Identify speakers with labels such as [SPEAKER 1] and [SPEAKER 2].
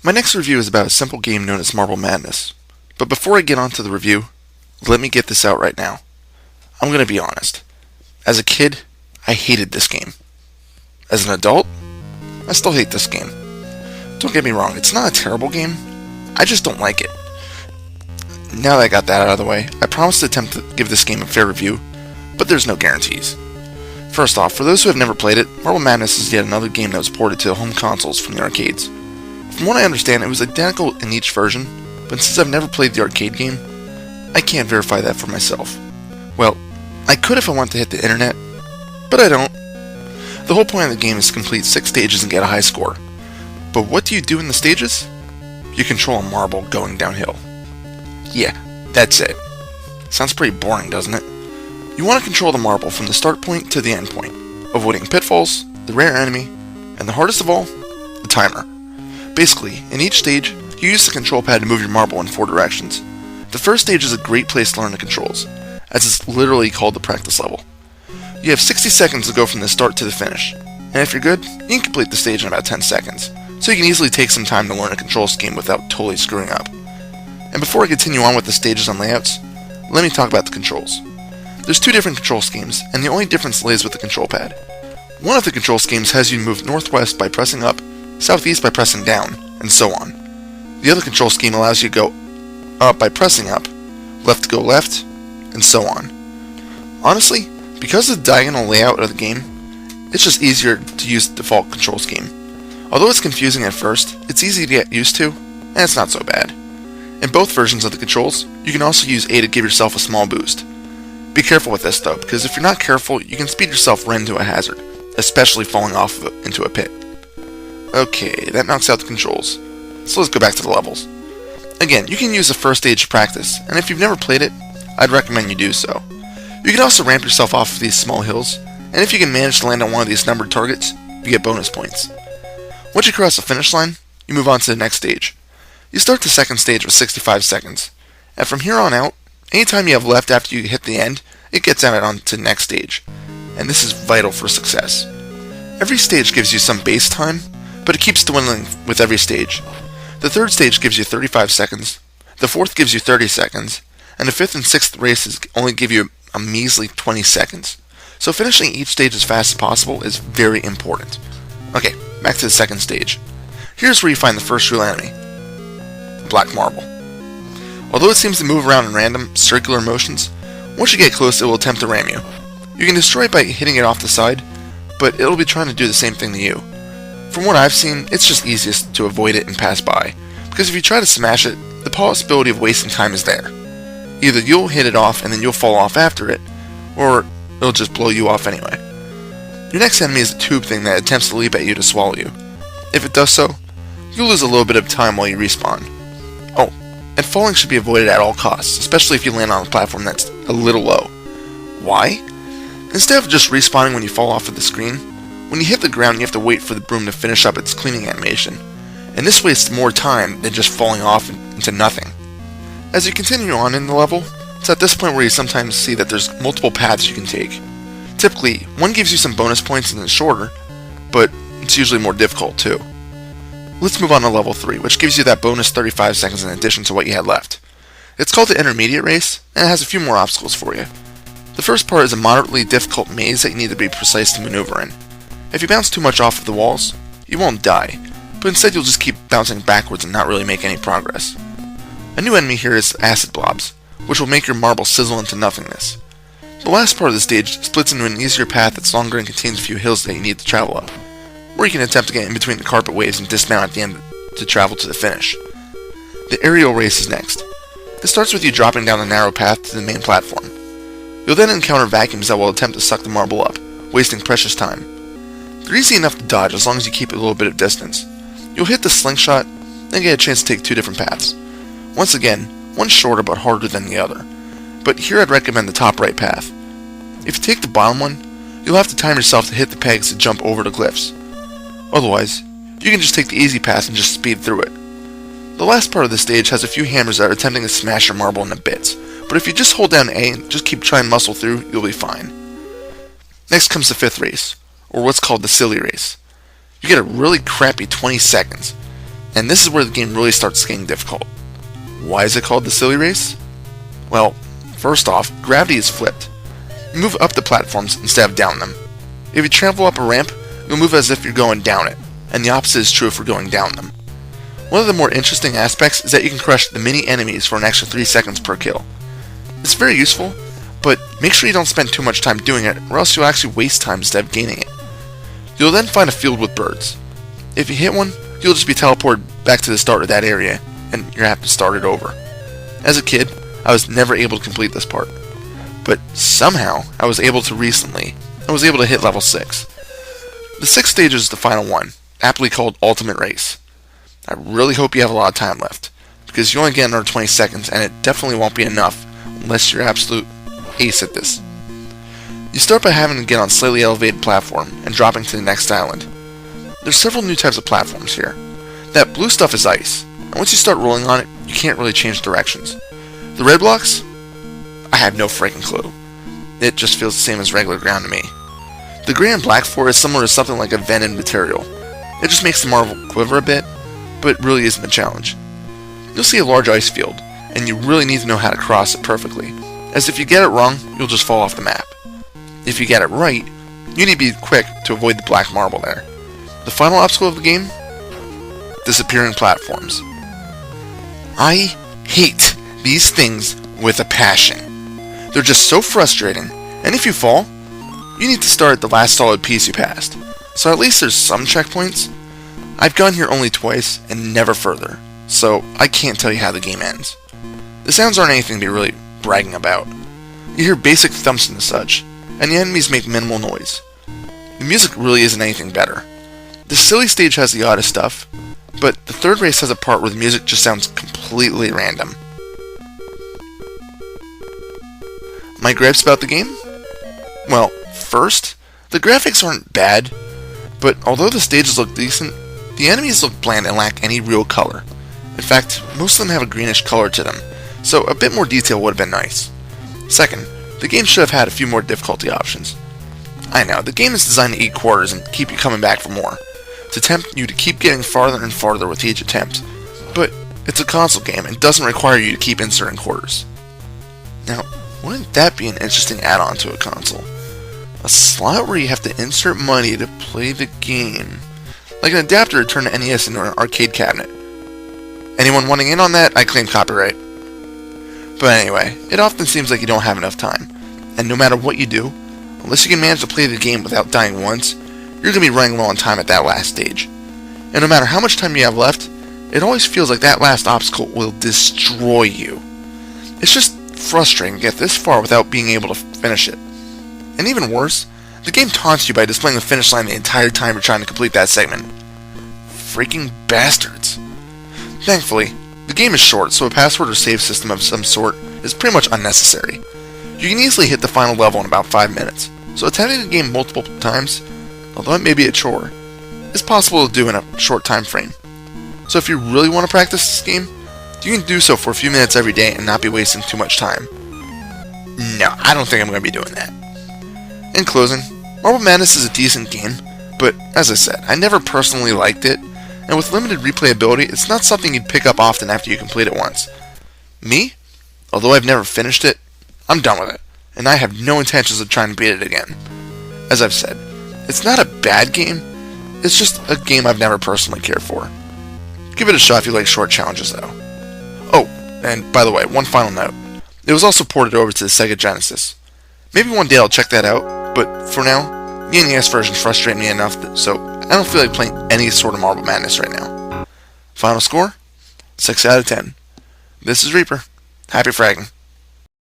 [SPEAKER 1] My next review is about a simple game known as Marble Madness. But before I get on to the review, let me get this out right now. I'm going to be honest. As a kid, I hated this game. As an adult, I still hate this game. Don't get me wrong, it's not a terrible game. I just don't like it. Now that I got that out of the way, I promise to attempt to give this game a fair review, but there's no guarantees. First off, for those who have never played it, Marble Madness is yet another game that was ported to home consoles from the arcades. From what I understand, it was identical in each version, but since I've never played the arcade game, I can't verify that for myself. Well, I could if I want to hit the internet, but I don't. The whole point of the game is to complete 6 stages and get a high score. But what do you do in the stages? You control a marble going downhill. Yeah, that's it. Sounds pretty boring, doesn't it? You want to control the marble from the start point to the end point, avoiding pitfalls, the rare enemy, and the hardest of all, the timer. Basically, in each stage, you use the control pad to move your marble in 4 directions. The first stage is a great place to learn the controls, as it's literally called the practice level. You have 60 seconds to go from the start to the finish, and if you're good, you can complete the stage in about 10 seconds, so you can easily take some time to learn a control scheme without totally screwing up. And before I continue on with the stages and layouts, let me talk about the controls. There's 2 different control schemes, and the only difference lays with the control pad. One of the control schemes has you move northwest by pressing up, southeast by pressing down, and so on. The other control scheme allows you to go up by pressing up, left to go left, and so on. Honestly, because of the diagonal layout of the game, it's just easier to use the default control scheme. Although it's confusing at first, it's easy to get used to, and it's not so bad. In both versions of the controls, you can also use A to give yourself a small boost. Be careful with this though, because if you're not careful, you can speed yourself right into a hazard, especially falling off into a pit. Okay, that knocks out the controls. So let's go back to the levels. Again, you can use the first stage to practice, and if you've never played it, I'd recommend you do so. You can also ramp yourself off of these small hills, and if you can manage to land on one of these numbered targets, you get bonus points. Once you cross the finish line, you move on to the next stage. You start the second stage with 65 seconds, and from here on out, anytime you have left after you hit the end, it gets added on to the next stage, and this is vital for success. Every stage gives you some base time, but it keeps dwindling with every stage. The third stage gives you 35 seconds, the fourth gives you 30 seconds, and the fifth and sixth races only give you a measly 20 seconds. So finishing each stage as fast as possible is very important. Okay, back to the second stage. Here's where you find the first real enemy, Black Marble. Although it seems to move around in random, circular motions, once you get close it will attempt to ram you. You can destroy it by hitting it off the side, but it'll be trying to do the same thing to you. From what I've seen, it's just easiest to avoid it and pass by, because if you try to smash it, the possibility of wasting time is there. Either you'll hit it off and then you'll fall off after it, or it'll just blow you off anyway. Your next enemy is a tube thing that attempts to leap at you to swallow you. If it does so, you'll lose a little bit of time while you respawn. Oh, and falling should be avoided at all costs, especially if you land on a platform that's a little low. Why? Instead of just respawning when you fall off of the screen, when you hit the ground you have to wait for the broom to finish up its cleaning animation, and this wastes more time than just falling off into nothing. As you continue on in the level, it's at this point where you sometimes see that there's multiple paths you can take. Typically, one gives you some bonus points and it's shorter, but it's usually more difficult too. Let's move on to level 3, which gives you that bonus 35 seconds in addition to what you had left. It's called the intermediate race, and it has a few more obstacles for you. The first part is a moderately difficult maze that you need to be precise to maneuver in. If you bounce too much off of the walls, you won't die, but instead you'll just keep bouncing backwards and not really make any progress. A new enemy here is acid blobs, which will make your marble sizzle into nothingness. The last part of the stage splits into an easier path that's longer and contains a few hills that you need to travel up, or you can attempt to get in between the carpet waves and dismount at the end to travel to the finish. The aerial race is next. It starts with you dropping down the narrow path to the main platform. You'll then encounter vacuums that will attempt to suck the marble up, wasting precious time. They're easy enough to dodge as long as you keep a little bit of distance. You'll hit the slingshot, then get a chance to take 2 different paths. Once again, one's shorter but harder than the other, but here I'd recommend the top right path. If you take the bottom one, you'll have to time yourself to hit the pegs to jump over the glyphs. Otherwise, you can just take the easy path and just speed through it. The last part of the stage has a few hammers that are attempting to smash your marble into bits, but if you just hold down A and just keep trying to muscle through, you'll be fine. Next comes the 5th race, or what's called the silly race. You get a really crappy 20 seconds, And this is where the game really starts getting difficult. Why is it called the Silly Race? Well, first off, gravity is flipped. You move up the platforms instead of down them. If you travel up a ramp, you'll move as if you're going down it, and the opposite is true if we're going down them. One of the more interesting aspects is that you can crush the mini enemies for an extra 3 seconds per kill. It's very useful, but make sure you don't spend too much time doing it, or else you'll actually waste time instead of gaining it. You'll then find a field with birds. If you hit one, you'll just be teleported back to the start of that area, and you're going to have to start it over. As a kid, I was never able to complete this part, but somehow I was able to recently. I was able to hit level 6. The 6th stage is the final one, aptly called Ultimate Race. I really hope you have a lot of time left, because you only get another 20 seconds, and it definitely won't be enough unless you're absolute ace at this. You start by having to get on a slightly elevated platform and dropping to the next island. There's several new types of platforms here. That blue stuff is ice, and once you start rolling on it, you can't really change directions. The red blocks? I have no freaking clue. It just feels the same as regular ground to me. The gray and black floor is similar to something like a vented material. It just makes the marble quiver a bit, but it really isn't a challenge. You'll see a large ice field, and you really need to know how to cross it perfectly, as if you get it wrong, you'll just fall off the map. If you get it right, you need to be quick to avoid the black marble there. The final obstacle of the game? Disappearing platforms. I hate these things with a passion. They're just so frustrating, and if you fall, you need to start at the last solid piece you passed. So at least there's some checkpoints. I've gone here only twice and never further, so I can't tell you how the game ends. The sounds aren't anything to be really bragging about. You hear basic thumps and such, and the enemies make minimal noise. The music really isn't anything better. The silly stage has the oddest stuff, but the third race has a part where the music just sounds completely random. My gripes about the game? Well, first, the graphics aren't bad, but although the stages look decent, the enemies look bland and lack any real color. In fact, most of them have a greenish color to them, so a bit more detail would have been nice. Second, the game should have had a few more difficulty options. I know, the game is designed to eat quarters and keep you coming back for more, to tempt you to keep getting farther and farther with each attempt, but it's a console game and doesn't require you to keep inserting quarters. Now, wouldn't that be an interesting add-on to a console? A slot where you have to insert money to play the game. Like an adapter to turn the NES into an arcade cabinet. Anyone wanting in on that, I claim copyright. But anyway, it often seems like you don't have enough time. And no matter what you do, unless you can manage to play the game without dying once, you're going to be running low on time at that last stage. And no matter how much time you have left, it always feels like that last obstacle will destroy you. It's just frustrating to get this far without being able to finish it. And even worse, the game taunts you by displaying the finish line the entire time you're trying to complete that segment. Freaking bastards. Thankfully, the game is short, so a password or save system of some sort is pretty much unnecessary. You can easily hit the final level in about 5 minutes, so attempting the game multiple times, although it may be a chore, is possible to do in a short time frame. So if you really want to practice this game, you can do so for a few minutes every day and not be wasting too much time. No, I don't think I'm going to be doing that. In closing, Marble Madness is a decent game, but as I said, I never personally liked it, and with limited replayability, it's not something you'd pick up often after you complete it once. Me? Although I've never finished it, I'm done with it, and I have no intentions of trying to beat it again. As I've said, it's not a bad game, it's just a game I've never personally cared for. Give it a shot if you like short challenges though. Oh, and by the way, one final note. It was also ported over to the Sega Genesis. Maybe one day I'll check that out, but for now, the NES version frustrates me enough so I don't feel like playing any sort of Marble Madness right now. Final score? 6 out of 10. This is Reaper. Happy fragging.